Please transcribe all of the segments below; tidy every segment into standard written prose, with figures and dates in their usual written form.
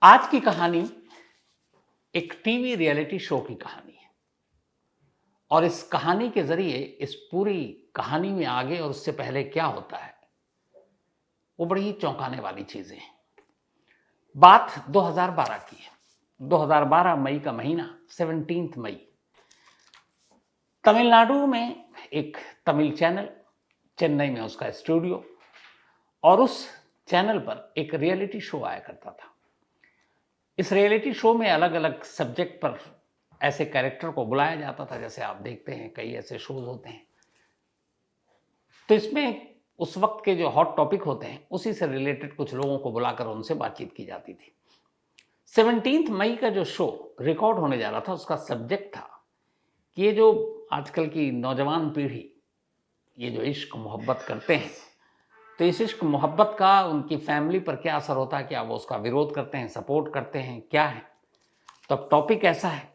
आज की कहानी एक टीवी रियलिटी शो की कहानी है और इस कहानी के जरिए इस पूरी कहानी में आगे और उससे पहले क्या होता है वो बड़ी ही चौंकाने वाली चीजें हैं। बात 2012 की है। 2012 मई का महीना, 17 मई। तमिलनाडु में एक तमिल चैनल, चेन्नई में उसका स्टूडियो, और उस चैनल पर एक रियलिटी शो आया करता था। इस रियलिटी शो में अलग अलग सब्जेक्ट पर ऐसे कैरेक्टर को बुलाया जाता था, जैसे आप देखते हैं कई ऐसे शोज होते हैं। तो इसमें उस वक्त के जो हॉट टॉपिक होते हैं उसी से रिलेटेड कुछ लोगों को बुलाकर उनसे बातचीत की जाती थी। 17 मई का जो शो रिकॉर्ड होने जा रहा था उसका सब्जेक्ट था कि ये जो आजकल की नौजवान पीढ़ी ये जो इश्क मोहब्बत करते हैं, तो इस इश्क मोहब्बत का उनकी फैमिली पर क्या असर होता है, क्या वो उसका विरोध करते हैं, सपोर्ट करते हैं, क्या है। तो अब टॉपिक ऐसा है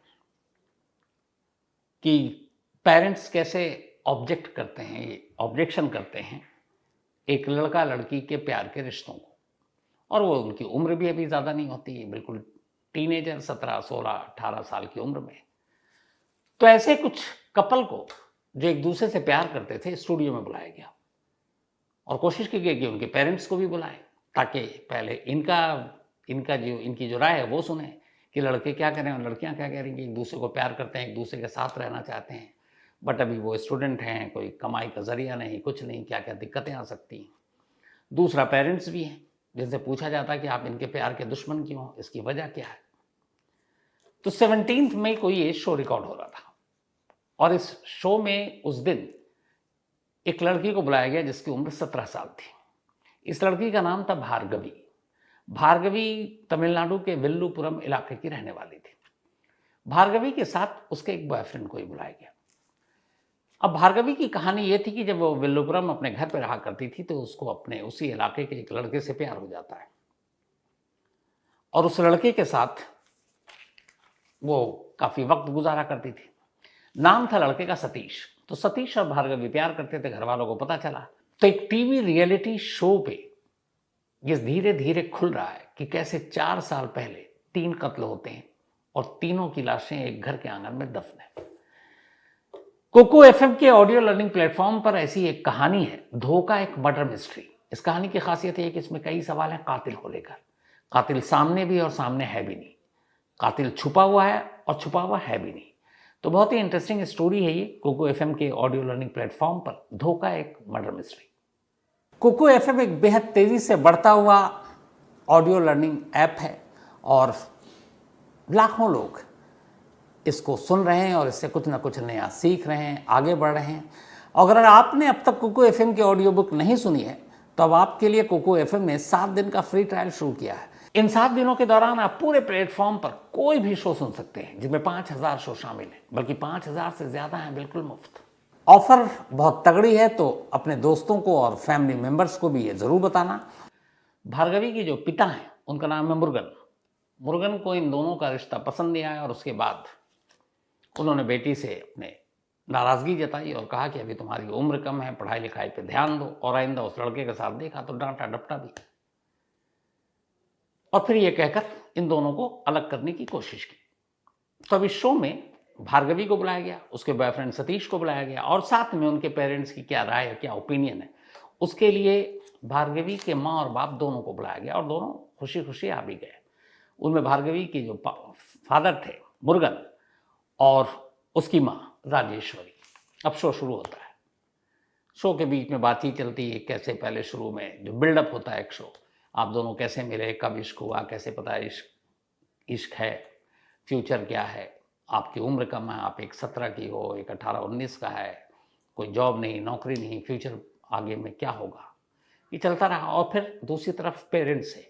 कि पेरेंट्स कैसे ऑब्जेक्ट करते हैं, ऑब्जेक्शन करते हैं एक लड़का लड़की के प्यार के रिश्तों को। और वो उनकी उम्र भी अभी ज़्यादा नहीं होती है, बिल्कुल टीनेजर, 17, 16, 18 साल की उम्र में। तो ऐसे कुछ कपल को जो एक दूसरे से प्यार करते थे स्टूडियो में बुलाया गया और कोशिश की गई कि उनके पेरेंट्स को भी बुलाएं, ताकि पहले इनकी जो राय है वो सुने कि लड़के क्या करें और लड़कियां क्या कह रही हैं। एक दूसरे को प्यार करते हैं, एक दूसरे के साथ रहना चाहते हैं, बट अभी वो स्टूडेंट हैं, कोई कमाई का जरिया नहीं, कुछ नहीं, क्या क्या दिक्कतें आ सकती हैं। दूसरा पेरेंट्स भी हैं जिनसे पूछा जाता है कि आप इनके प्यार के दुश्मन क्यों हो, इसकी वजह क्या है। तो 17 मई को ये शो रिकॉर्ड हो रहा था और इस शो में उस दिन एक लड़की को बुलाया गया जिसकी उम्र 17 साल थी। इस लड़की का नाम था भार्गवी। भार्गवी तमिलनाडु के विल्लुपुरम इलाके की रहने वाली थी। भार्गवी के साथ उसके एक बॉयफ्रेंड को ही बुलाया गया। अब भार्गवी की कहानी ये थी कि जब वो विल्लुपुरम अपने घर पर रहा करती थी तो उसको अपने उसी इलाके के एक लड़के से प्यार हो जाता है और उस लड़के के साथ वो काफी वक्त गुजारा करती थी। नाम था लड़के का सतीश। तो सतीश और भार्गवी प्यार करते थे, घर वालों को पता चला। तो एक टीवी रियलिटी शो पे ये धीरे धीरे खुल रहा है कि कैसे 4 साल पहले 3 कत्ल होते हैं और तीनों की लाशें एक घर के आंगन में दफन है। कोको एफएम के ऑडियो लर्निंग प्लेटफॉर्म पर ऐसी एक कहानी है, धोखा एक मर्डर मिस्ट्री। इस कहानी की खासियत है कि इसमें कई सवाल हैं कातिल को लेकर। कातिल सामने भी और सामने है भी नहीं, कातिल छुपा हुआ है और छुपा हुआ है भी नहीं। तो बहुत ही इंटरेस्टिंग स्टोरी है ये कोको एफएम के ऑडियो लर्निंग प्लेटफॉर्म पर, धोखा एक मर्डर मिस्ट्री। कोको एफएम एक बेहद तेजी से बढ़ता हुआ ऑडियो लर्निंग ऐप है और लाखों लोग इसको सुन रहे हैं और इससे कुछ ना कुछ नया सीख रहे हैं, आगे बढ़ रहे हैं। अगर आपने अब तक कोको एफएम की ऑडियो बुक नहीं सुनी है तो अब आपके लिए कोको एफएम ने 7 दिन का फ्री ट्रायल शुरू किया है। इन 7 दिनों के दौरान आप पूरे प्लेटफॉर्म पर कोई भी शो सुन सकते हैं, जिसमें 5000 शो शामिल हैं, बल्कि 5000 से ज्यादा हैं, बिल्कुल मुफ्त। ऑफर बहुत तगड़ी है, तो अपने दोस्तों को और फैमिली मेंबर्स को भी ये जरूर बताना। भार्गवी के जो पिता हैं उनका नाम है मुरुगन। मुरुगन को इन दोनों का रिश्ता पसंद नहीं आया और उसके बाद उन्होंने बेटी से अपने नाराजगी जताई और कहा कि अभी तुम्हारी उम्र कम है, पढ़ाई लिखाई पे ध्यान दो। और आइंदा उस लड़के के साथ देखा तो डांटा डपटा भी और फिर ये कहकर इन दोनों को अलग करने की कोशिश की। तो अब इस शो में भार्गवी को बुलाया गया, उसके बॉयफ्रेंड सतीश को बुलाया गया और साथ में उनके पेरेंट्स की क्या राय है, क्या ओपिनियन है, उसके लिए भार्गवी के माँ और बाप दोनों को बुलाया गया और दोनों खुशी खुशी आ भी गए। उनमें भार्गवी के जो फादर थे मुरुगन और उसकी माँ राजेश्वरी। अब शो शुरू होता है। शो के बीच में बातचीत चलती है, कैसे पहले शुरू में जो बिल्डअप होता है एक शो, आप दोनों कैसे मिले, कब इश्क हुआ, कैसे पता इश्क है, फ्यूचर क्या है, आपकी उम्र कम है, आप एक 17 की हो, एक 18-19 का है, कोई जॉब नहीं, नौकरी नहीं, फ्यूचर आगे में क्या होगा, ये चलता रहा। और फिर दूसरी तरफ पेरेंट्स से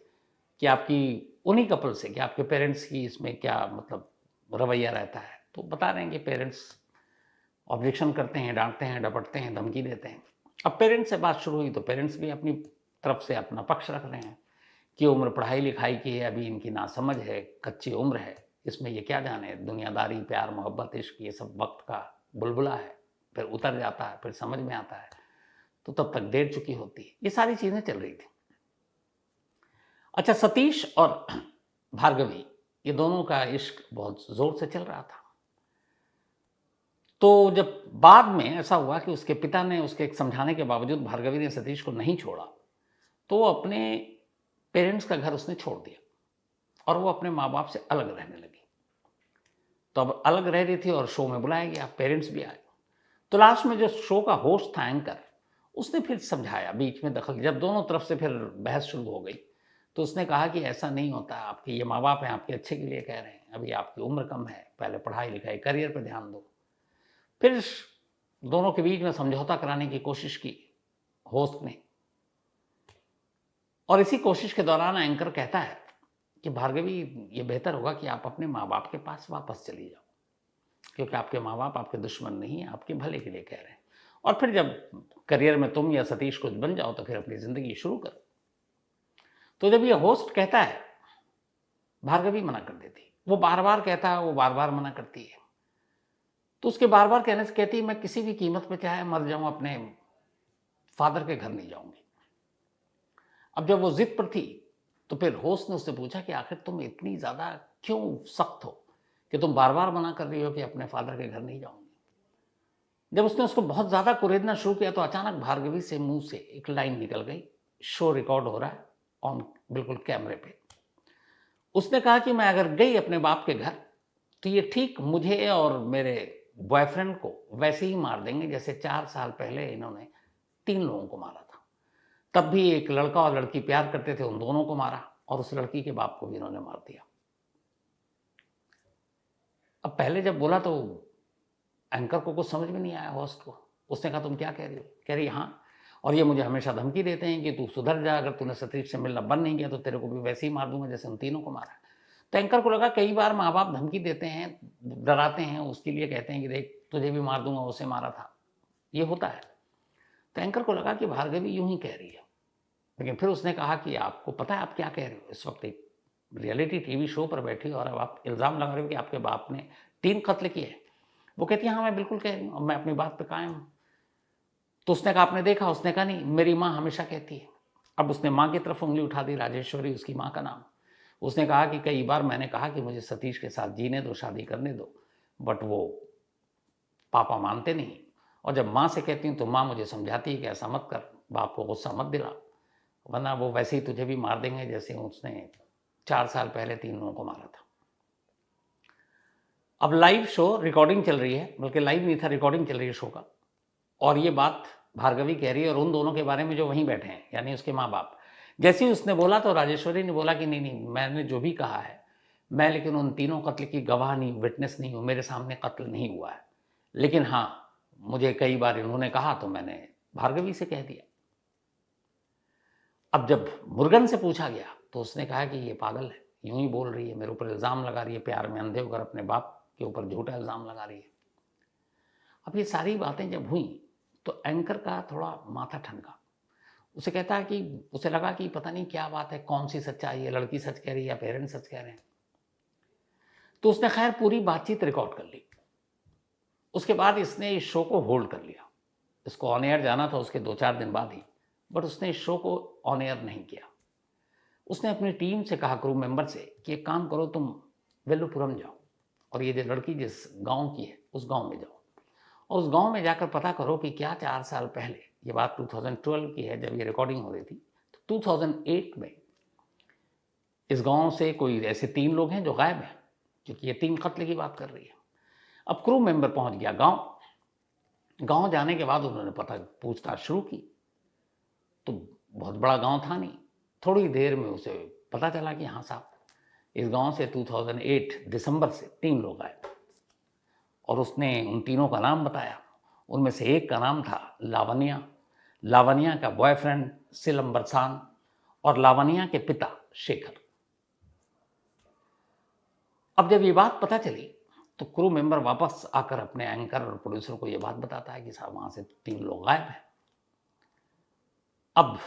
कि आपकी उन्हीं कपल से कि आपके पेरेंट्स की इसमें क्या मतलब रवैया रहता है। तो बता रहे हैं कि पेरेंट्स ऑब्जेक्शन करते हैं, डांटते हैं, डपटते हैं, धमकी देते हैं। अब पेरेंट्स से बात शुरू हुई तो पेरेंट्स भी अपनी तरफ से अपना पक्ष रख रहे हैं कि उम्र पढ़ाई लिखाई की है, अभी इनकी नासमझ है, कच्ची उम्र है, इसमें ये क्या जाने, दुनियादारी, प्यार, मोहब्बत, इश्क ये सब वक्त का बुलबुला है, फिर उतर जाता है, फिर समझ में आता है, तो तब तक देर चुकी होती है। ये सारी चीज़ें चल रही थी। अच्छा, सतीश और भार्गवी, ये दोनों का इश्क बहुत ज़ोर से चल रहा था। तो जब बाद में ऐसा हुआ कि उसके पिता ने उसके समझाने के बावजूद भार्गवी ने सतीश को नहीं छोड़ा, तो वो अपने पेरेंट्स का घर उसने छोड़ दिया और वो अपने माँ बाप से अलग रहने लगी। तो अब अलग रह रही थी और शो में बुलाया गया, पेरेंट्स भी आए। तो लास्ट में जो शो का होस्ट था, एंकर, उसने फिर समझाया, बीच में दखल, जब दोनों तरफ से फिर बहस शुरू हो गई, तो उसने कहा कि ऐसा नहीं होता, आपके ये माँ बाप हैं, आपके अच्छे के लिए कह रहे हैं, अभी आपकी उम्र कम है, पहले पढ़ाई लिखाई करियर पर ध्यान दो। फिर दोनों के बीच में समझौता कराने की कोशिश की होस्ट ने, और इसी कोशिश के दौरान एंकर कहता है कि भार्गवी, ये बेहतर होगा कि आप अपने माँ बाप के पास वापस चली जाओ, क्योंकि आपके माँ बाप आपके दुश्मन नहीं है, आपके भले के लिए कह रहे हैं, और फिर जब करियर में तुम या सतीश कुछ बन जाओ तो फिर अपनी ज़िंदगी शुरू करो। तो जब ये होस्ट कहता है, भार्गवी मना कर देती, वो बार बार कहता है, वो बार बार मना करती है। तो उसके बार बार कहने से कहती है, मैं किसी भी कीमत पे चाहे मर जाऊं, अपने फादर के घर नहीं जाऊंगी। अब जब वो जिद पर थी, तो फिर होस्ट ने उससे पूछा कि आखिर तुम इतनी ज़्यादा क्यों सख्त हो कि तुम बार बार मना कर रही हो कि अपने फादर के घर नहीं जाऊंगी। जब उसने उसको बहुत ज़्यादा कुरेदना शुरू किया, तो अचानक भार्गवी से मुंह से एक लाइन निकल गई, शो रिकॉर्ड हो रहा है ऑन, बिल्कुल कैमरे पे। उसने कहा कि मैं अगर गई अपने बाप के घर, तो ये ठीक मुझे और मेरे बॉयफ्रेंड को वैसे ही मार देंगे जैसे 4 साल पहले इन्होंने 3 लोगों को मारा था। तब भी एक लड़का और लड़की प्यार करते थे, उन दोनों को मारा, और उस लड़की के बाप को भी इन्होंने मार दिया। अब पहले जब बोला तो एंकर को कुछ समझ में नहीं आया, होस्ट को। उसने कहा, तुम क्या कह रही हो? कह रही, हाँ, और ये मुझे हमेशा धमकी देते हैं कि तू सुधर जा, अगर तूने सतीश से मिलना बंद नहीं किया तो तेरे को भी वैसे ही मार दूंगा जैसे उन तीनों को मारा। तो एंकर को लगा कई बार माँ बाप धमकी देते हैं, डराते हैं, उसके लिए कहते हैं कि देख तुझे भी मार दूंगा, उसे मारा था, ये होता है। तो एंकर को लगा कि भार्गवी यूं ही कह रही है, लेकिन फिर उसने कहा कि आपको पता है आप क्या कह रहे हो? इस वक्त एक रियलिटी टीवी शो पर बैठी हो और अब आप इल्ज़ाम लगा रहे हो कि आपके बाप ने 3 कत्ल किए। वो कहती है, हाँ मैं बिल्कुल कह रही हूँ, मैं अपनी बात पर कायम हूँ। तो उसने कहा, आपने देखा? उसने कहा, नहीं, मेरी माँ हमेशा कहती है। अब उसने माँ की तरफ उंगली उठा दी, राजेश्वरी उसकी माँ का नाम। उसने कहा कि कई बार मैंने कहा कि मुझे सतीश के साथ जीने दो, शादी करने दो, बट वो पापा मानते नहीं, और जब माँ से कहती हूँ तो माँ मुझे समझाती है कि ऐसा मत कर, बाप को गुस्सा मत दिला, वरना वो वैसे ही तुझे भी मार देंगे जैसे उसने 4 साल पहले 3 लोगों को मारा था। अब लाइव शो रिकॉर्डिंग चल रही है, बल्कि लाइव नहीं था, रिकॉर्डिंग चल रही है शो का, और ये बात भार्गवी कह रही है, और उन दोनों के बारे में जो वहीं बैठे हैं, यानी उसके माँ बाप। जैसे ही उसने बोला तो राजेश्वरी ने बोला कि नहीं नहीं, मैंने जो भी कहा है, मैं लेकिन उन तीनों कत्ल की गवाह नहीं, विटनेस नहीं हूँ, मेरे सामने कत्ल नहीं हुआ है, लेकिन हाँ मुझे कई बार इन्होंने कहा तो मैंने भार्गवी से कह दिया। अब जब मुर्गन से पूछा गया तो उसने कहा कि ये पागल है, यूं ही बोल रही है, मेरे ऊपर इल्ज़ाम लगा रही है, प्यार में अंधे होकर अपने बाप के ऊपर झूठा इल्ज़ाम लगा रही है। अब ये सारी बातें जब हुई तो एंकर का थोड़ा माथा ठनका। उसे कहता है कि उसे लगा कि पता नहीं क्या बात है, कौन सी सच्चाई है, लड़की सच कह रही है या पेरेंट्स सच कह रहे हैं। तो उसने खैर पूरी बातचीत रिकॉर्ड कर ली। उसके बाद इसने इस शो को होल्ड कर लिया। इसको ऑन एयर जाना था उसके 2-4 दिन बाद ही, बट उसने इस शो को ऑन एयर नहीं किया। उसने अपनी टीम से कहा, क्रू मेंबर से, कि एक काम करो, तुम वेल्लुपुरम जाओ और ये जो लड़की जिस गांव की है उस गांव में जाओ, और उस गांव में जाकर पता करो कि क्या 4 साल पहले, ये बात 2012 की है जब ये रिकॉर्डिंग हो रही थी, तो 2008 में इस गांव से कोई ऐसे 3 लोग हैं जो गायब हैं, क्योंकि ये 3 कत्ल की बात कर रही है। अब क्रू मेंबर पहुंच गया गांव जाने के बाद उन्होंने पूछताछ शुरू की, तो बहुत बड़ा गांव था नहीं। थोड़ी देर में उसे पता चला कि हाँ साहब, इस गांव से 2008 दिसंबर से 3 लोग आए, और उसने उन तीनों का नाम बताया। उनमें से एक का नाम था लावण्या का बॉयफ्रेंड सिलंबरसान, और लावण्या के पिता शेखर। अब जब ये बात पता चली तो क्रू मेंबर वापस आकर अपने एंकर और प्रोड्यूसर को ये बात बताता है कि साहब वहां से 3 लोग गायब हैं। अब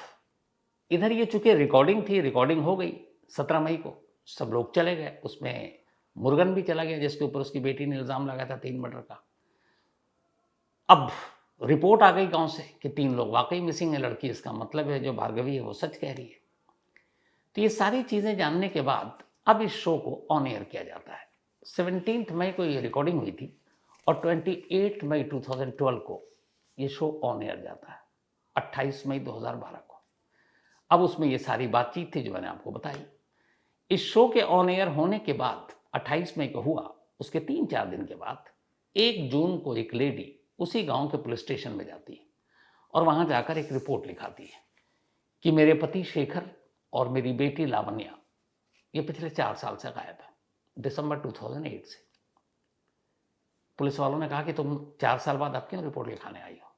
इधर ये चूंकि रिकॉर्डिंग थी, रिकॉर्डिंग हो गई 17 मई को, सब लोग चले गए, उसमें मुर्गन भी चला गया जिसके ऊपर उसकी बेटी ने इल्ज़ाम लगाया था 3 मर्डर का। अब रिपोर्ट आ गई गांव से कि 3 लोग वाकई मिसिंग है, लड़की, इसका मतलब है जो भार्गवी है वो सच कह रही है। तो ये सारी चीज़ें जानने के बाद अब इस शो को ऑन एयर किया जाता है। 17 मई को ये रिकॉर्डिंग हुई थी और 28 मई 2012 को ये शो ऑन एयर जाता है, 28 मई 2012 को। अब उसमें ये सारी बातचीत थी जो मैंने आपको बताई। इस शो के ऑन एयर होने के बाद 28 मई को हुआ, उसके 3-4 दिन के बाद 1 जून को एक लेडी उसी गांव के पुलिस स्टेशन में जाती है और वहां जाकर एक रिपोर्ट लिखाती है कि मेरे पति शेखर और मेरी बेटी लावण्या ये पिछले 4 साल से गायब है, दिसंबर 2008 से। पुलिस वालों ने कहा कि तुम 4 साल बाद अब क्यों रिपोर्ट लिखाने आई हो?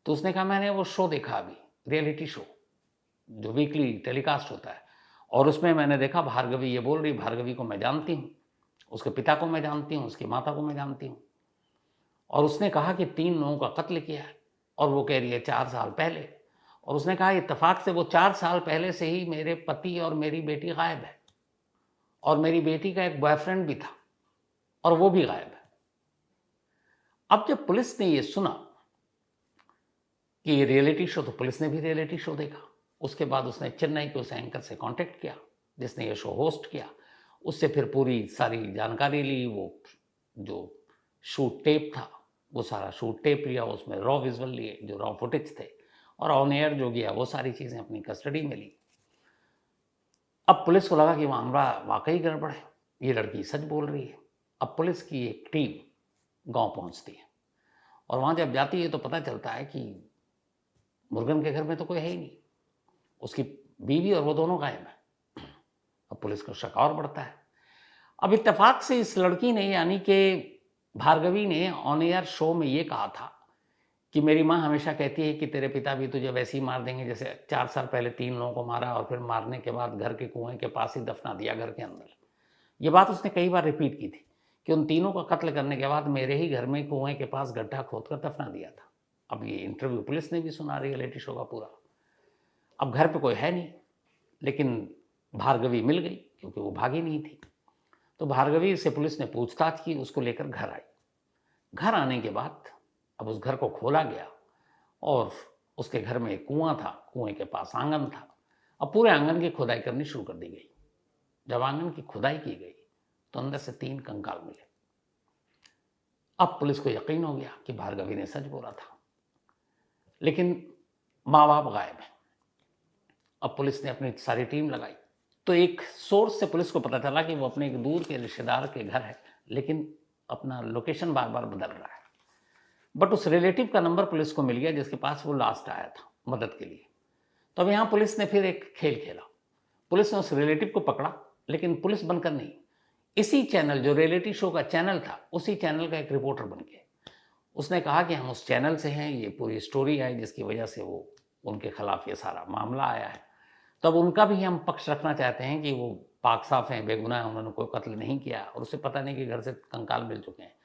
तो उसने कहा मैंने वो शो देखा अभी, रियलिटी शो जो वीकली टेलीकास्ट होता है, और उसमें मैंने देखा भार्गवी ये बोल रही, भार्गवी को मैं जानती हूँ, उसके पिता को मैं जानती हूँ, उसकी माता को मैं जानती हूँ, और उसने कहा कि 3 लोगों का कत्ल किया है, और वो कह रही है 4 साल पहले। और उसने कहा इत्तेफाक से वो 4 साल पहले से ही मेरे पति और मेरी बेटी गायब है, और मेरी बेटी का एक बॉयफ्रेंड भी था और वो भी गायब है। अब जब पुलिस ने ये सुना कि ये रियलिटी शो, तो पुलिस ने भी रियलिटी शो देखा। उसके बाद उसने चेन्नई के उस एंकर से कांटेक्ट किया जिसने ये शो होस्ट किया, उससे फिर पूरी सारी जानकारी ली। वो जो शूट टेप था वो सारा शूट टेप लिया, उसमें रॉ विजुअल लिए जो रॉ फुटेज थे, और ऑन एयर जो गया वो सारी चीज़ें अपनी कस्टडी में ली। अब पुलिस को लगा कि मामला वाकई गड़बड़ है, ये लड़की सच बोल रही है। अब पुलिस की एक टीम गांव पहुंचती है और वहां जब जाती है तो पता चलता है कि मुर्गन के घर में तो कोई है ही नहीं, उसकी बीवी और वो दोनों गायब हैं। अब पुलिस को शक और बढ़ता है। अब इत्तेफाक से इस लड़की ने, यानी कि भार्गवी ने, ऑन एयर शो में ये कहा था कि मेरी माँ हमेशा कहती है कि तेरे पिता भी तुझे वैसे ही मार देंगे जैसे 4 साल पहले 3 लोगों को मारा और फिर मारने के बाद घर के कुएं के पास ही दफना दिया, घर के अंदर। ये बात उसने कई बार रिपीट की थी कि उन तीनों का कत्ल करने के बाद मेरे ही घर में कुएं के पास गड्ढा खोदकर दफना दिया था। अब ये इंटरव्यू पुलिस ने भी सुना, रियलिटी शो का पूरा। अब घर पे कोई है नहीं, लेकिन भार्गवी मिल गई क्योंकि वो भागी नहीं थी। तो भार्गवी से पुलिस ने पूछताछ की, उसको लेकर घर आई। घर आने के बाद अब उस घर को खोला गया और उसके घर में एक कुआं था, कुएं के पास आंगन था। अब पूरे आंगन की खुदाई करनी शुरू कर दी गई। जब आंगन की खुदाई की गई तो अंदर से 3 कंकाल मिले। अब पुलिस को यकीन हो गया कि भार्गवी ने सच बोला था, लेकिन माँ बाप गायब है। अब पुलिस ने अपनी सारी टीम लगाई तो एक सोर्स से पुलिस को पता चला कि वो अपने एक दूर के रिश्तेदार के घर है, लेकिन अपना लोकेशन बार बार बदल रहा है। बट उस रिलेटिव का नंबर पुलिस को मिल गया जिसके पास वो लास्ट आया था मदद के लिए। तो अब यहाँ पुलिस ने फिर एक खेल खेला। पुलिस ने उस रिलेटिव को पकड़ा, लेकिन पुलिस बनकर नहीं, इसी चैनल, जो रियलिटी शो का चैनल था, उसी चैनल का एक रिपोर्टर बन के उसने कहा कि हम उस चैनल से हैं, ये पूरी स्टोरी आई जिसकी वजह से वो उनके खिलाफ ये सारा मामला आया है। तब उनका भी हम पक्ष रखना चाहते हैं कि वो पाक साफ हैं, बेगुनाह हैं, उन्होंने कोई कत्ल नहीं किया और उसे पता नहीं कि घर से कंकाल मिल चुके हैं।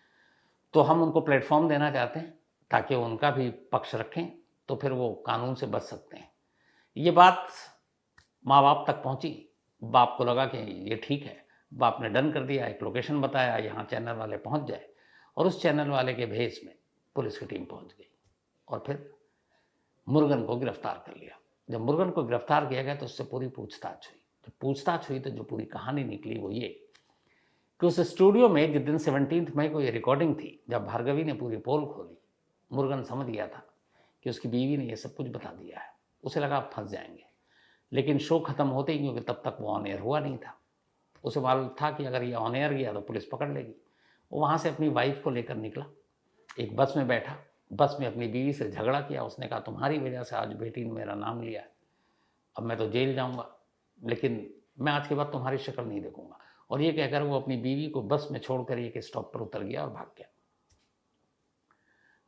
तो हम उनको प्लेटफॉर्म देना चाहते हैं ताकि उनका भी पक्ष रखें, तो फिर वो कानून से बच सकते हैं। ये बात माँ बाप तक पहुँची। बाप को लगा कि ये ठीक है। बाप ने डन कर दिया, एक लोकेशन बताया, यहाँ चैनल वाले पहुँच जाए, और उस चैनल वाले के भेस में पुलिस की टीम पहुँच गई और फिर मुर्गन को गिरफ्तार कर लिया। जब मुर्गन को गिरफ्तार किया गया तो उससे पूरी पूछताछ हुई। जब पूछताछ हुई तो जो पूरी कहानी निकली वो ये कि उस स्टूडियो में जिस दिन 17 मई को ये रिकॉर्डिंग थी, जब भार्गवी ने पूरी पोल खोली, मुर्गन समझ गया था कि उसकी बीवी ने ये सब कुछ बता दिया है। उसे लगा आप फंस जाएंगे, लेकिन शो खत्म होते ही, क्योंकि तब तक वो ऑन एयर हुआ नहीं था, उसे मालूम था कि अगर ये ऑन एयर गया तो पुलिस पकड़ लेगी। वो वहाँ से अपनी वाइफ को लेकर निकला, एक बस में बैठा, बस में अपनी बीवी से झगड़ा किया। उसने कहा तुम्हारी वजह से आज बेटी ने मेरा नाम लिया, अब मैं तो जेल जाऊँगा, लेकिन मैं आज के बाद तुम्हारी शक्ल नहीं देखूंगा। और ये कहकर वो अपनी बीवी को बस में छोड़कर एक स्टॉप पर उतर गया और भाग गया।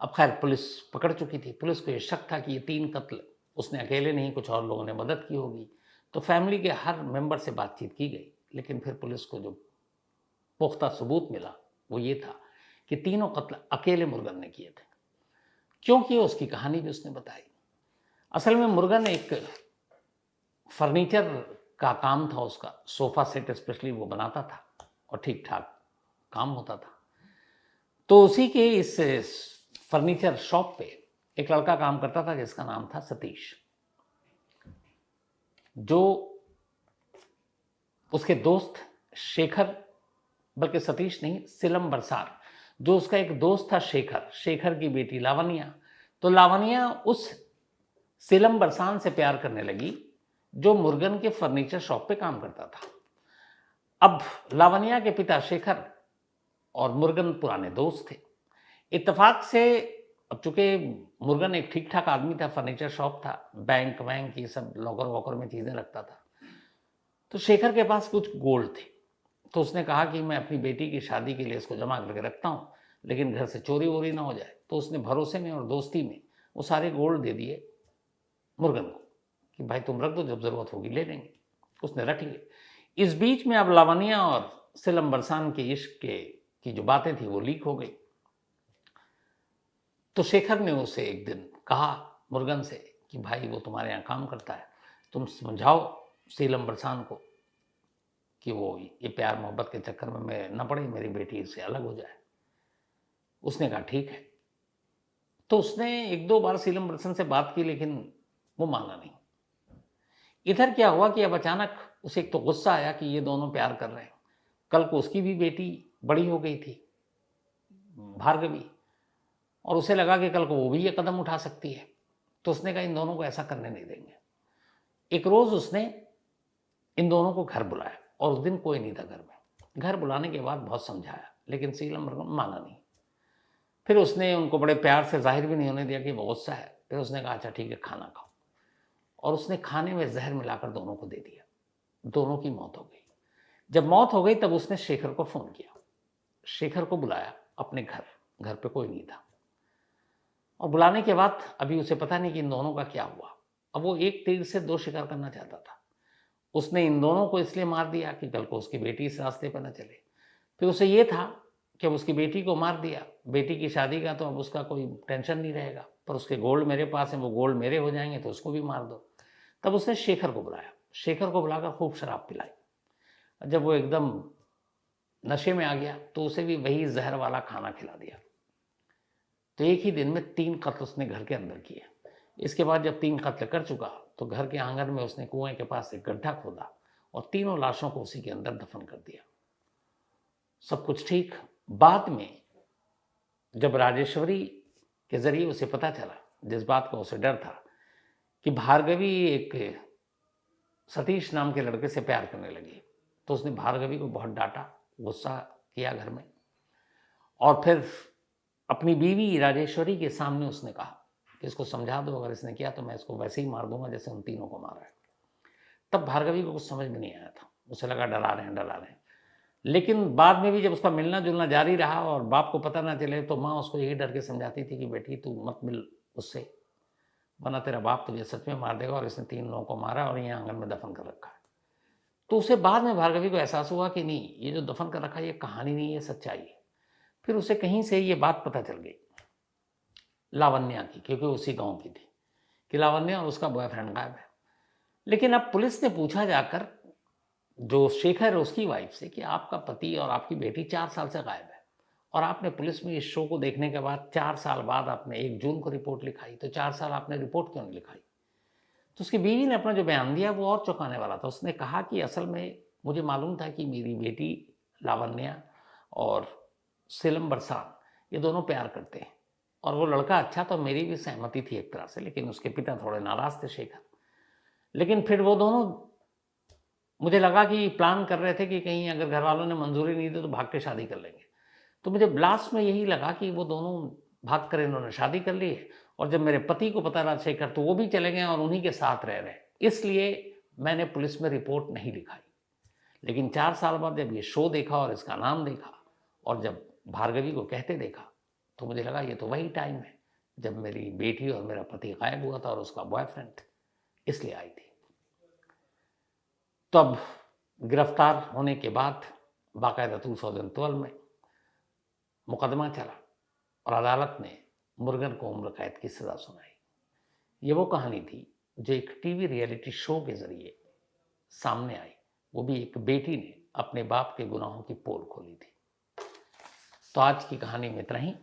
अब खैर पुलिस पकड़ चुकी थी। पुलिस को ये शक था कि ये 3 कत्ल उसने अकेले नहीं, कुछ और लोगों ने मदद की होगी। तो फैमिली के हर मेंबर से बातचीत की गई, लेकिन फिर पुलिस को जो पुख्ता सबूत मिला वो ये था कि तीनों कत्ल अकेले मुर्गन ने किए थे। क्यों किए उसकी कहानी भी उसने बताई। असल में मुर्गन एक फर्नीचर का काम था उसका, सोफा सेट स्पेशली वो बनाता था और ठीक ठाक काम होता था। तो उसी के इस फर्नीचर शॉप पे एक लड़का काम करता था जिसका नाम था सतीश, जो उसके दोस्त शेखर, बल्कि सतीश नहीं, सिलम बरसार, जो उसका एक दोस्त था शेखर, शेखर की बेटी लावण्या, तो लावण्या उस सिलम बरसार से प्यार करने लगी जो मुर्गन के फर्नीचर शॉप पे काम करता था। अब लावण्या के पिता शेखर और मुर्गन पुराने दोस्त थे। इत्तेफाक से, अब चूंकि मुर्गन एक ठीक ठाक आदमी था, फर्नीचर शॉप था, बैंक वैंक ये सब लॉकर वॉकर में चीज़ें रखता था, तो शेखर के पास कुछ गोल्ड थे। तो उसने कहा कि मैं अपनी बेटी की शादी के लिए इसको जमा करके रखता हूँ, लेकिन घर से चोरी वोरी ना हो जाए। तो उसने भरोसे में और दोस्ती में वो सारे गोल्ड दे दिए मुर्गन को कि भाई तुम रख दो, जब ज़रूरत होगी ले लेंगे। उसने रख लिए। इस बीच में अब लावण्या और सिलम बरसार के इश्क की जो बातें थी वो लीक हो गई। तो शेखर ने उसे एक दिन कहा मुर्गन से कि भाई वो तुम्हारे यहाँ काम करता है, तुम समझाओ सीलम बरसार को कि वो ये प्यार मोहब्बत के चक्कर में मैं न पड़े, मेरी बेटी इससे अलग हो जाए। उसने कहा ठीक है। तो उसने एक दो बार सीलम बरसार से बात की, लेकिन वो माना नहीं। इधर क्या हुआ कि अब अचानक उसे एक तो गुस्सा आया कि ये दोनों प्यार कर रहे हैं। कल को उसकी भी बेटी बड़ी हो गई थी, भार्गवी, और उसे लगा कि कल को वो भी ये कदम उठा सकती है। तो उसने कहा इन दोनों को ऐसा करने नहीं देंगे। एक रोज उसने इन दोनों को घर बुलाया, और उस दिन कोई नहीं था घर में। घर बुलाने के बाद बहुत समझाया, लेकिन सीलम माना नहीं। फिर उसने उनको बड़े प्यार से जाहिर भी नहीं होने दिया कि वो गुस्सा है। फिर उसने कहा अच्छा ठीक है खाना खाओ, और उसने खाने में जहर मिलाकर दोनों को दे दिया। दोनों की मौत हो गई। जब मौत हो गई तब उसने शेखर को फोन किया, शेखर को बुलाया अपने घर। घर पे कोई नहीं था, और बुलाने के बाद अभी उसे पता नहीं कि इन दोनों का क्या हुआ। अब वो एक तीर से दो शिकार करना चाहता था। उसने इन दोनों को इसलिए मार दिया कि कल को उसकी बेटी इस रास्ते पर न चले। फिर उसे ये था कि अब उसकी बेटी को मार दिया, बेटी की शादी का तो अब उसका कोई टेंशन नहीं रहेगा, पर उसके गोल्ड मेरे पास हैं, वो गोल्ड मेरे हो जाएंगे, तो उसको भी मार दो। तब उसने शेखर को बुलाया, शेखर को बुलाकर खूब शराब पिलाई। जब वो एकदम नशे में आ गया तो उसे भी वही जहर वाला खाना खिला दिया। तो एक ही दिन में 3 कत्ल उसने घर के अंदर किए। इसके बाद जब 3 कत्ल कर चुका तो घर के आंगन में उसने कुएं के पास एक गड्ढा खोदा और तीनों लाशों को उसी के अंदर दफन कर दिया। सब कुछ ठीक। बाद में जब राजेश्वरी के जरिए उसे पता चला, जिस बात का उसे डर था कि भार्गवी एक सतीश नाम के लड़के से प्यार करने लगी, तो उसने भार्गवी को बहुत डांटा, गुस्सा किया घर में, और फिर अपनी बीवी राजेश्वरी के सामने उसने कहा कि इसको समझा दो, अगर इसने किया तो मैं इसको वैसे ही मार दूंगा जैसे उन तीनों को मारा है। तब भार्गवी को कुछ समझ में नहीं आया था, उसे लगा डरा रहे हैं। लेकिन बाद में भी जब उसका मिलना जुलना जारी रहा और बाप को पता ना चले, तो माँ उसको यही डर के समझाती थी कि बेटी तू मत मिल उससे, वरना तेरा बाप तुझे सच में मार देगा, और इसने 3 लोगों को मारा और ये आंगन में दफन कर रखा है। तो उसे बाद में भार्गवी को एहसास हुआ कि नहीं, ये जो दफन कर रखा है ये कहानी नहीं है, सच्चाई है। फिर उसे कहीं से ये बात पता चल गई लावण्या की, क्योंकि उसी गांव की थी, कि लावण्या और उसका बॉयफ्रेंड गायब है। लेकिन अब पुलिस ने पूछा जाकर जो शेखर है उसकी वाइफ से कि आपका पति और आपकी बेटी 4 साल से गायब है, और आपने पुलिस में इस शो को देखने के बाद 4 साल बाद आपने 1 जून को रिपोर्ट लिखाई, तो 4 साल आपने रिपोर्ट क्यों नहीं लिखाई? तो उसकी बीवी ने अपना जो बयान दिया वो और चौंकाने वाला था। उसने कहा कि असल में मुझे मालूम था कि मेरी बेटी लावण्या और सिलम बरसार ये दोनों प्यार करते हैं, और वो लड़का अच्छा, तो मेरी भी सहमति थी एक तरह से, लेकिन उसके पिता थोड़े नाराज थे शेखर। लेकिन फिर वो दोनों, मुझे लगा कि प्लान कर रहे थे कि कहीं अगर घर वालों ने मंजूरी नहीं दी तो भाग के शादी कर लेंगे। तो मुझे लास्ट में यही लगा कि वो दोनों भाग कर इन्होंने शादी कर ली है, और जब मेरे पति को पता लगा शेखर, तो वो भी चले गए और उन्हीं के साथ रह रहे हैं। इसलिए मैंने पुलिस में रिपोर्ट नहीं लिखाई। लेकिन 4 साल बाद जब ये शो देखा और इसका नाम देखा, और जब भार्गवी को कहते देखा, तो मुझे लगा ये तो वही टाइम है जब मेरी बेटी और मेरा पति गायब हुआ था और उसका बॉयफ्रेंड, इसलिए आई थी। तब गिरफ्तार होने के बाद बाकायदा 2012 में मुकदमा चला और अदालत ने मुर्गन को उम्र कैद की सज़ा सुनाई। ये वो कहानी थी जो एक टीवी रियलिटी शो के जरिए सामने आई, वो भी एक बेटी ने अपने बाप के गुनाहों की पोल खोली थी। तो आज की कहानी में इतना ही।